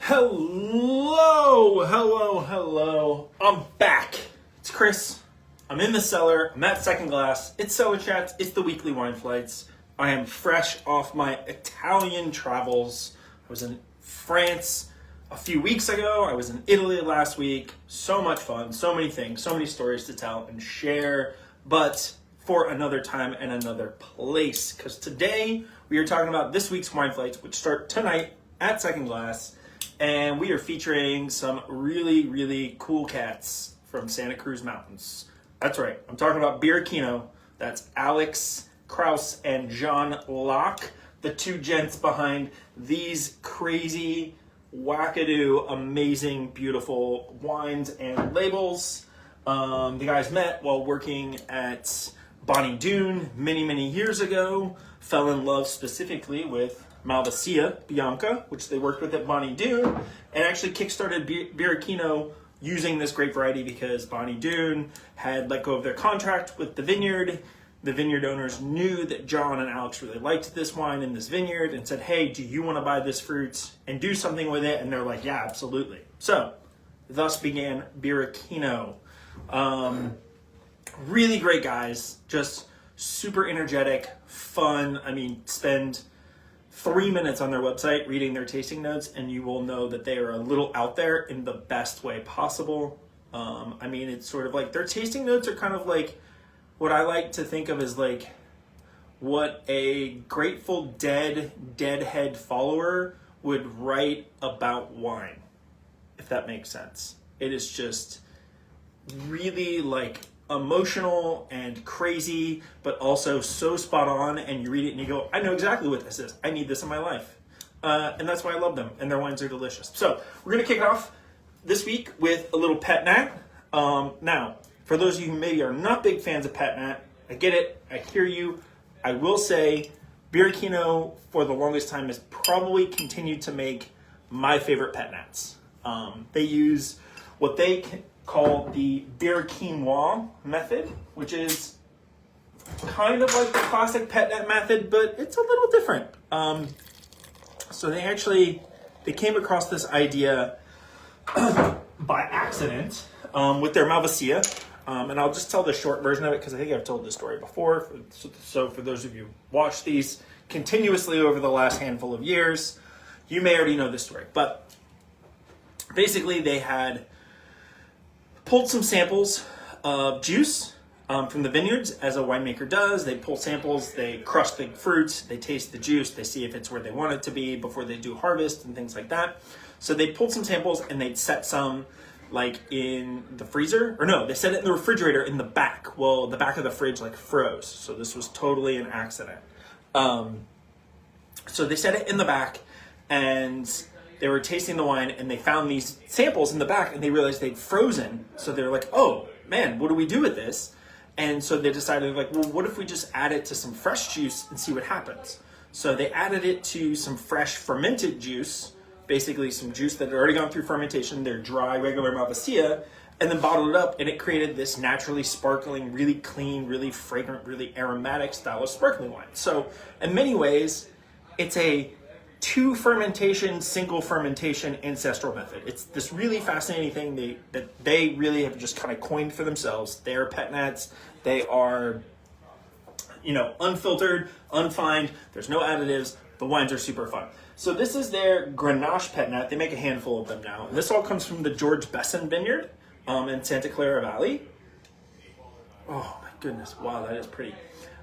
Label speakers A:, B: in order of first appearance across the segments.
A: Hello. I'm back. It's Chris. I'm in the cellar. I'm at Second Glass. It's Cellar Chats. It's the weekly wine flights. I am fresh off my Italian travels. I was in France a few weeks ago. I was in Italy last week. So much fun. So many things. So many stories to tell and share. But for another time and another place. Because today we are talking about this week's wine flights, which start tonight at Second Glass. And we are featuring some really cool cats from Santa Cruz Mountains. That's right. I'm talking about Birichino. That's Alex Kraus and John Locke, the two gents behind these crazy, wackadoo, amazing, beautiful wines and labels. The guys met while working at Bonnie Doon many years ago. Fell in love specifically with Malvasia Bianca, which they worked with at Bonnie Doon, and actually kickstarted Birichino using this grape variety because Bonnie Doon had let go of their contract with the vineyard. The vineyard owners knew that John and Alex really liked this wine in this vineyard and said, hey, do you want to buy this fruit and do something with it? And they're like, yeah, absolutely. So thus began Birichino. Really great guys, just super energetic, fun. I mean, spend 3 minutes on their website reading their tasting notes and you will know that they are a little out there in the best way possible. I mean, it's sort of like their tasting notes are kind of like what I like to think of as like what a Grateful Dead Deadhead follower would write about wine, if that makes sense. It is just really like emotional and crazy, but also so spot on, and you read it and you go, I know exactly what this is. I need this in my life. And that's why I love them, and their wines are delicious. So we're going to kick off this week with a little Pet-Nat. Now, for those of you who maybe are not big fans of Pet-Nat, I get it. I hear you. I will say Birichino, for the longest time, has probably continued to make my favorite Pet-Nats. They use what they call the Birichino method, which is kind of like the classic Pet-Nat method, but it's a little different. So they came across this idea by accident with their Malvasia, and I'll just tell the short version of it because I think I've told this story before. So for those of you who watch these continuously over the last handful of years, you may already know this story. But basically they had pulled some samples of juice from the vineyards, as a winemaker does. They pull samples, they crush the fruits, they taste the juice, they see if it's where they want it to be before they do harvest and things like that. So they pulled some samples and they'd set some like in the freezer, or no, they set it in the refrigerator in the back. Well, the back of the fridge like froze, so this was totally an accident. So they set it in the back and they were tasting the wine and they found these samples in the back and they realized they'd frozen. So they were like, oh man, what do we do with this? And so they decided like, well, what if we just add it to some fresh juice and see what happens? So they added it to some fresh fermented juice, basically some juice that had already gone through fermentation, their dry, regular Malvasia, and then bottled it up, and it created this naturally sparkling, really clean, really fragrant, really aromatic style of sparkling wine. So in many ways, it's a 2 fermentation, single fermentation ancestral method. It's this really fascinating thing that they really have just kind of coined for themselves. They are Pet-Nats. They are, unfiltered, unfined. There's no additives. The wines are super fun. So this is their Grenache Pet-Nat. They make a handful of them now. And this all comes from the George Besson Vineyard in Santa Clara Valley. Oh my goodness. Wow, that is pretty.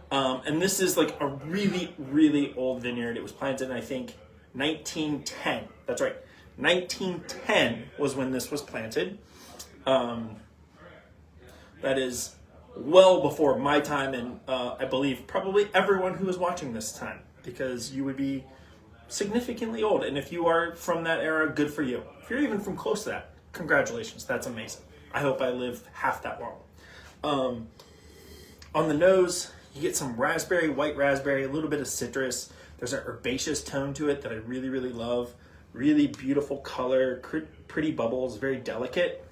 A: And this is like a really old vineyard. It was planted in, I think, 1910. That's right. 1910 was when this was planted. That is well before my time, and I believe probably everyone who is watching this time, because you would be significantly old. And if you are from that era, good for you. If you're even from close to that, congratulations. That's amazing. I hope I live half that long. On the nose, you get some raspberry, white raspberry, a little bit of citrus. There's an herbaceous tone to it that I really love. Really beautiful color, pretty bubbles, very delicate.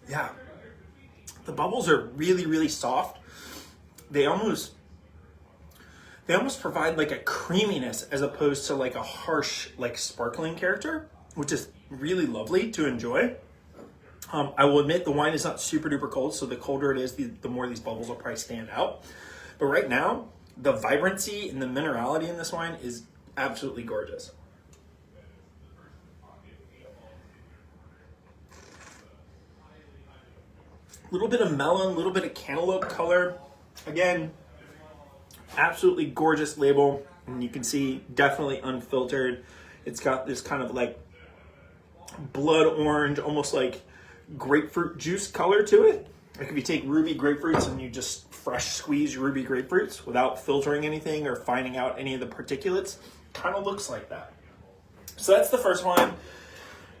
A: Yeah. The bubbles are really soft. they almost provide like a creaminess as opposed to like a harsh, like sparkling character, which is really lovely to enjoy. I will admit the wine is not super duper cold, so the colder it is, the more these bubbles will probably stand out. But right now, the vibrancy and the minerality in this wine is absolutely gorgeous. A little bit of melon, a little bit of cantaloupe color. Again, absolutely gorgeous label. And you can see definitely unfiltered. It's got this kind of like blood orange, almost like grapefruit juice color to it. Like if you take ruby grapefruits and you just fresh squeeze your ruby grapefruits without filtering anything or finding out any of the particulates, kind of looks like that. So that's the first wine.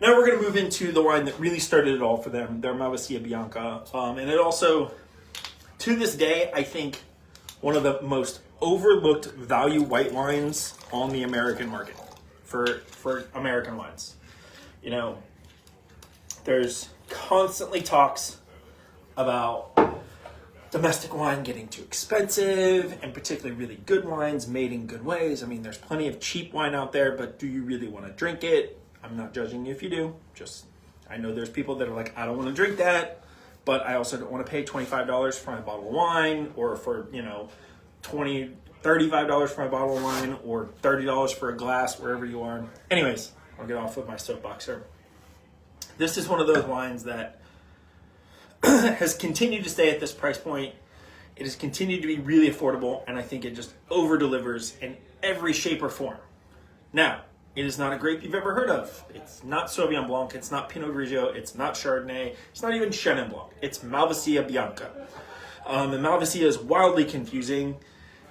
A: Now we're going to move into the wine that really started it all for them, their Malvasia Bianca. And it also, to this day, I think one of the most overlooked value white wines on the American market for American wines. You know, there's constantly talks about domestic wine getting too expensive, and particularly really good wines made in good ways. I mean, there's plenty of cheap wine out there, but do you really want to drink it? I'm not judging you if you do. Just, I know there's people that are like, I don't want to drink that, but I also don't want to pay $25 for my bottle of wine, or for, you know, $35 for my bottle of wine, or $30 for a glass, wherever you are. Anyways, I'll get off of my soapbox here. This is one of those wines that has continued to stay at this price point. It has continued to be really affordable, and I think it just over-delivers in every shape or form. Now, it is not a grape you've ever heard of. It's not Sauvignon Blanc. It's not Pinot Grigio. It's not Chardonnay. It's not even Chenin Blanc. It's Malvasia Bianca. And Malvasia is wildly confusing.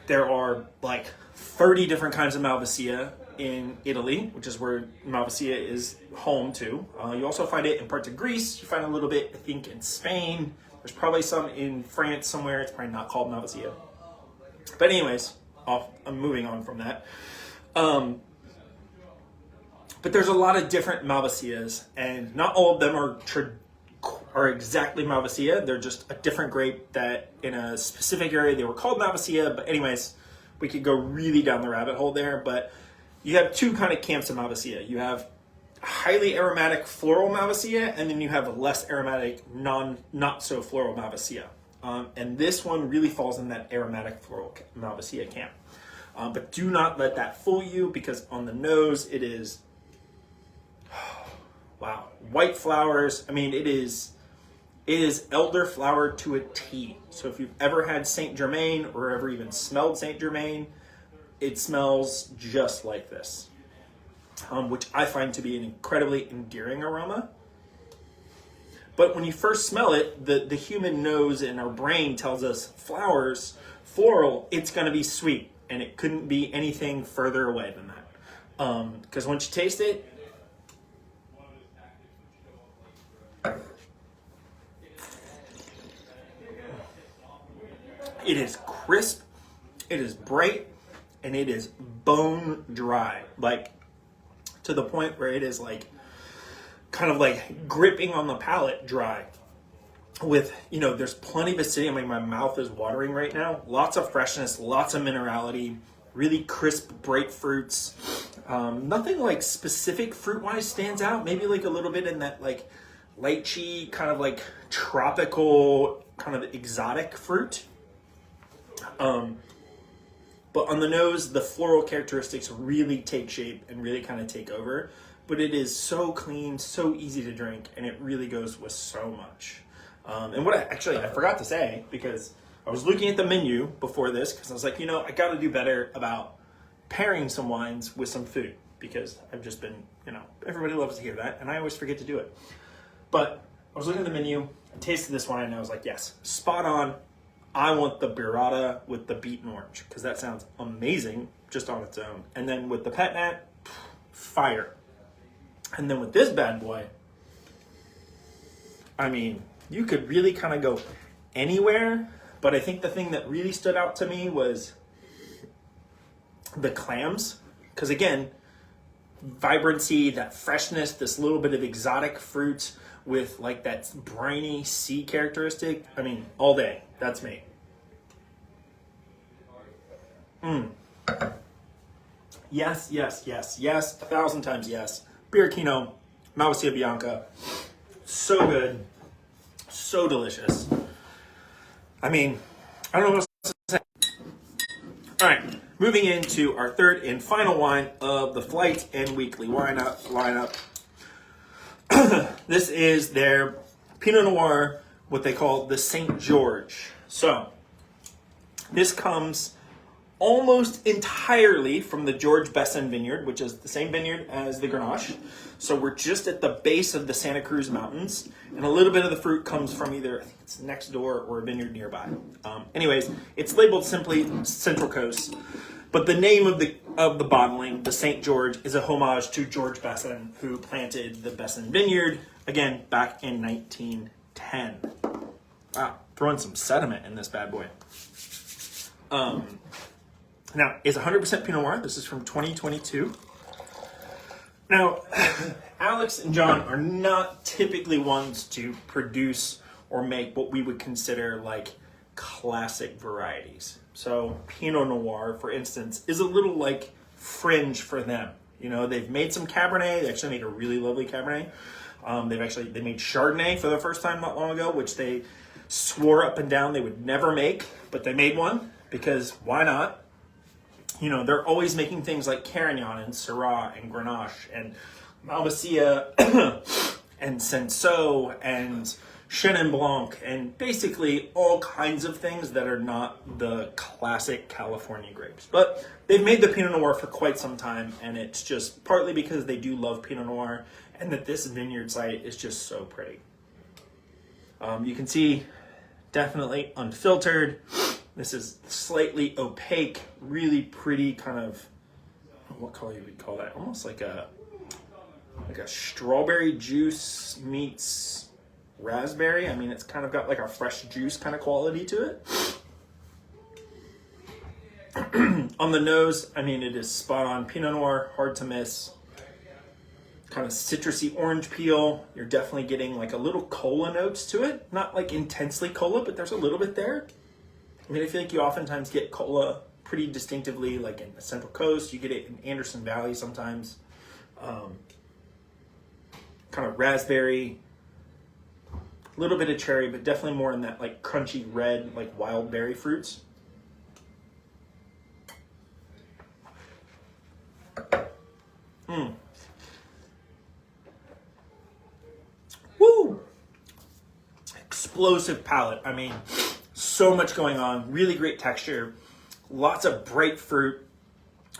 A: There are like 30 different kinds of Malvasia in Italy, which is where Malvasia is home to. You also find it in parts of Greece. You find a little bit, I think, in Spain. There's probably some in France somewhere. It's probably not called Malvasia. But anyways, I'm moving on from that. But there's a lot of different Malvasias, and not all of them are exactly Malvasia. They're just a different grape that in a specific area they were called Malvasia. But anyways, we could go really down the rabbit hole there. But you have two kind of camps of Malvasia. You have highly aromatic floral Malvasia, and then you have less aromatic, not so floral Malvasia. And this one really falls in that aromatic floral Malvasia camp. But do not let that fool you, because on the nose it is, wow, white flowers. I mean, it is elderflower to a T. So if you've ever had Saint Germain or ever even smelled Saint Germain, it smells just like this, which I find to be an incredibly endearing aroma. But when you first smell it, the human nose and our brain tells us flowers, floral, it's going to be sweet. And it couldn't be anything further away than that. Because once you taste it, it is crisp, it is bright, and it is bone dry. Like, to the point where it is like, kind of like gripping on the palate dry. With, you know, there's plenty of acidity. I mean, my mouth is watering right now. Lots of freshness, lots of minerality, really crisp, bright fruits. Nothing like specific fruit-wise stands out. Maybe like a little bit in that like lychee, kind of like tropical, kind of exotic fruit. But on the nose, the floral characteristics really take shape and really kind of take over. But it is so clean, so easy to drink, and it really goes with so much. And what I forgot to say, because I was looking at the menu before this, because I was like, you know, I got to do better about pairing some wines with some food, because I've just been, you know, everybody loves to hear that, and I always forget to do it. But I was looking at the menu, I tasted this wine, and I was like, yes, spot on. I want the burrata with the beaten orange, because that sounds amazing just on its own. And then with the Pet-Nat, fire. And then with this bad boy, I mean, you could really kind of go anywhere, but I think the thing that really stood out to me was the clams. Because again, vibrancy, that freshness, this little bit of exotic fruit with like that briny sea characteristic. I mean, all day. That's me. Yes, yes, yes, yes, 1,000 times yes. Birichino, Malvasia Bianca, so good, so delicious. I mean, I don't know what else to say. All right, moving into our third and final wine of the flight and weekly lineup. This is their Pinot Noir, what they call the St. George. So, this comes almost entirely from the George Besson Vineyard, which is the same vineyard as the Grenache. So we're just at the base of the Santa Cruz Mountains, and a little bit of the fruit comes from either, I think it's next door, or a vineyard nearby. Anyways, it's labeled simply Central Coast, but the name of the bottling, the St. George, is a homage to George Besson, who planted the Besson Vineyard, again, back in 1910. Wow, throwing some sediment in this bad boy. Now, it's 100% Pinot Noir. This is from 2022. Now, Alex and John are not typically ones to produce or make what we would consider like classic varieties. So Pinot Noir, for instance, is a little like fringe for them. You know, they've made some Cabernet. They actually made a really lovely Cabernet. They made Chardonnay for the first time not long ago, which they swore up and down they would never make, but they made one because why not? You know, they're always making things like Carignan and Syrah and Grenache and Malvasia and Cinsault and Chenin Blanc and basically all kinds of things that are not the classic California grapes. But they've made the Pinot Noir for quite some time, and it's just partly because they do love Pinot Noir and that this vineyard site is just so pretty. You can see definitely unfiltered. This is slightly opaque, really pretty kind of, what color you would call that? Almost like a strawberry juice meets raspberry. I mean, it's kind of got like a fresh juice kind of quality to it. On the nose, I mean, it is spot on. Pinot Noir, hard to miss. Kind of citrusy orange peel. You're definitely getting like a little cola notes to it. Not like intensely cola, but there's a little bit there. I mean, I feel like you oftentimes get cola pretty distinctively, like in the Central Coast. You get it in Anderson Valley sometimes. Kind of raspberry, a little bit of cherry, but definitely more in that like crunchy red, like wild berry fruits. Woo! Explosive palate. I mean, so much going on, really great texture, lots of bright fruit,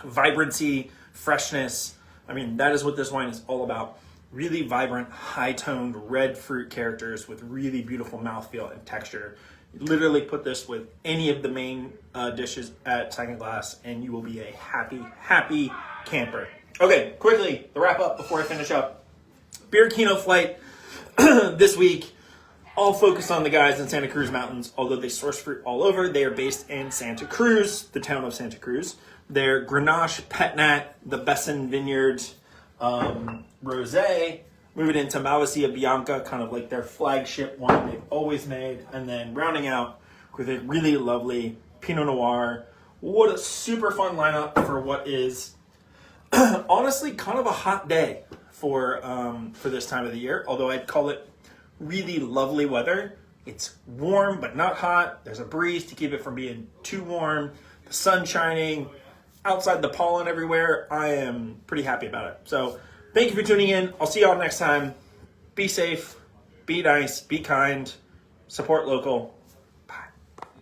A: vibrancy, freshness. I mean, that is what this wine is all about. Really vibrant, high-toned red fruit characters with really beautiful mouthfeel and texture. You literally put this with any of the main dishes at Second Glass and you will be a happy, happy camper. Okay, quickly, the wrap up before I finish up. Birichino flight this week. All focused on the guys in Santa Cruz Mountains, although they source fruit all over. They are based in Santa Cruz, the town of Santa Cruz. They're Grenache, Pet-Nat, the Besson Vineyard, Rosé, moving into Malvasia Bianca, kind of like their flagship wine they've always made, and then rounding out with a really lovely Pinot Noir. What a super fun lineup for what is honestly kind of a hot day for this time of the year, although I'd call it really lovely weather. It's warm but not hot. There's a breeze to keep it from being too warm. The sun shining, outside the pollen everywhere. I am pretty happy about it. So thank you for tuning in. I'll see y'all next time. Be safe, be nice, be kind, support local.